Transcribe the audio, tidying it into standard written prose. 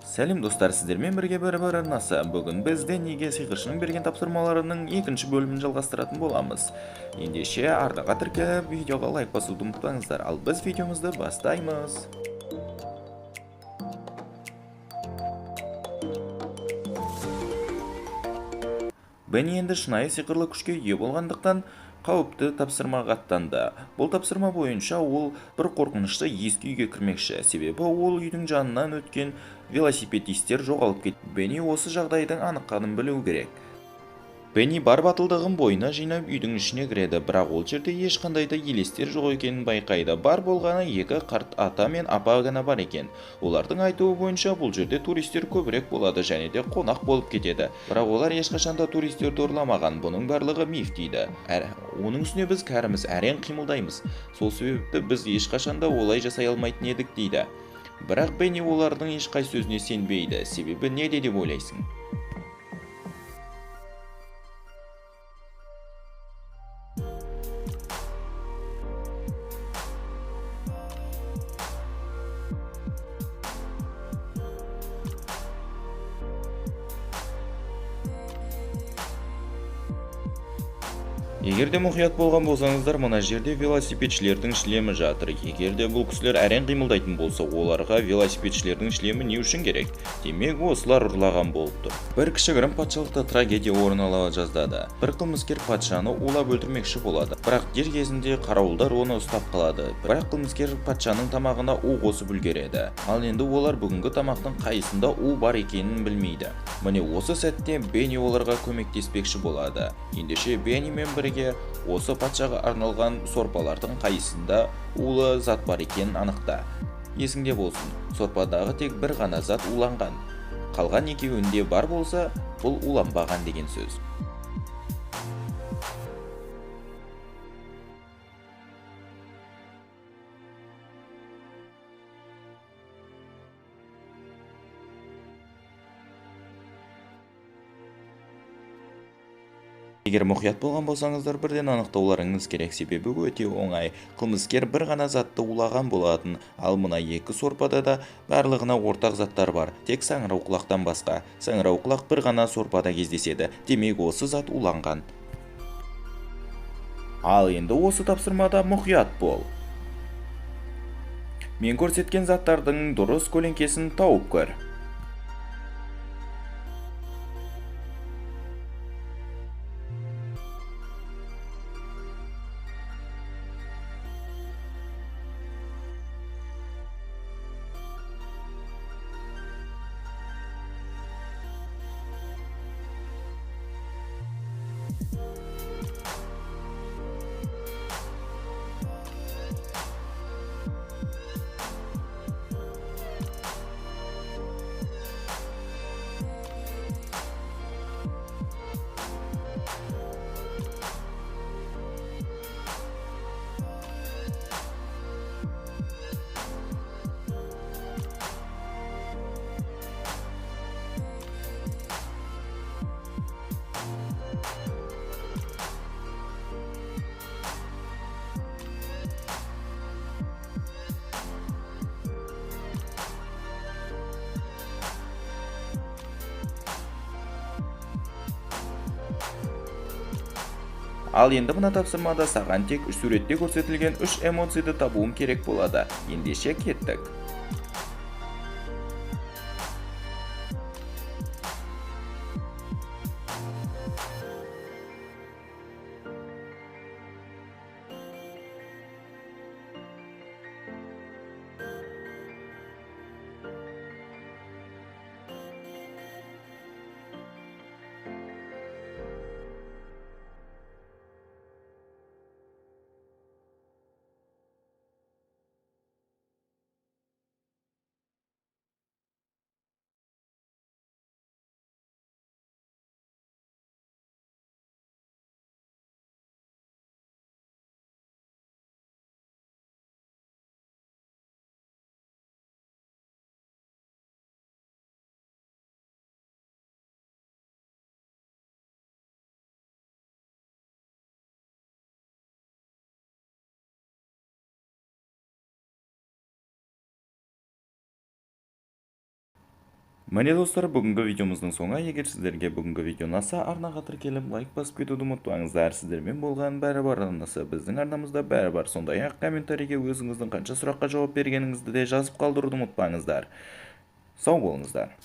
Сәлем достар, сіздермен бірге бір арнасы. Бүгін бізде неге сиқыршының берген тапсырмаларының екінші бөлімін жалғастыратын боламыз. Ендеше ардыға тіркеліп, видеоға лайк басуды ұмытпаңыздар, ал біз видеомызды бастаймыз. Бенни енді шынайы сиқырлы күшке ие болғандықтан қауіпті тапсырмаға аттанды. Бұл тапсырма бойынша ол бір қорқынышты ескі үйге кірмекші, себебі ол үйдің жанынан өткен велосипедистер жоғалып кетті. Бенни осы жағдайдың анық-қанын білуі керек. Бенни бар батылдығын бойына жинап үйдің ішіне кіреді, бірақ ол жерде ешқандай да елестер жоқ екенін байқайды. Бар болғаны екі қарт ата мен апа ғана бар екен. Олардың айтуы бойынша бұл жерде туристер көбірек болады және де қонақ болып кетеді. Бірақ олар ешқашан да туристерді ұрламаған, бұның барлығы миф дейді. Оның үстіне біз кәріміз, әрең қимылдаймыз. Сол себепті біз ешқашан да олай жасай алмайтын едік дейді. Бірақ Бенни олардың ешқай сөзіне сенбейді. Себебі неде деп ойлайсың? Егер де мұқият болған болсаңыздар, мына жерде велосипедшілердің шлемі жатыр. Егер де бұл кісілер әрең қимылдайтын болса, оларға велосипедшілердің шлемі не үшін керек? Демек, осылар ұрлаған болып тұр. Бір кішігірім патшалықта трагедия орын ала жаздады. Бір қылмыскер патшаны улап өлтірмекші болады. Бірақ дер кезінде қарауылдар оны ұстап қалады. Бірақ қылмыскер патшаның тамағына у қосып үлгереді. Ал енді олар бүгінгі тамақтың қайсында у бар екенін білмейді. Міне осы сәтте Бенни оларға көмектеспекші болады. Ендеше Бенни мен бірге осы патшаға арналған сорпалардың қайсында улы зат бар екенін анықта. Есіңде болсын, сорпадағы тек бір ғана зат уланған. Қалған екеуінде бар болса, бұл уланбаған деген сөз. Егер мұқият болған болсаңыздар, бірден анықтауларыңыз керек, себебі өте оңай. Қылмыскер бір ғана затты улаған болатын, ал мына екі сорпада да барлығына ортақ заттар бар, тек саңырауқұлақтан басқа. Саңырауқұлақ бір ғана сорпада кездеседі, демек осы зат уланған. Ал енді осы тапсырмада мұқият бол. Мен көрсеткен заттардың дұрыс көлеңкесін тауып көр. Ал енді мына тапсырмада саған тек суретте көрсетілген 3 эмоцияны табуым керек болады. Ендеше кеттік. Міне достар, бүгінгі видеомыздың соңы. Егер сіздерге бүгінгі видео ұнаса, арнаға тіркеліп лайк басып кетуді ұмытпаңыздар. Сіздермен болған бәрі бар арнасы біздің арнамызда бәрі бар. Сондай-ақ комментарийге өзіңіздің қанша сұраққа жауап бергеніңізді де жазып қалдыруды ұмытпаңыздар. Сау болыңыздар.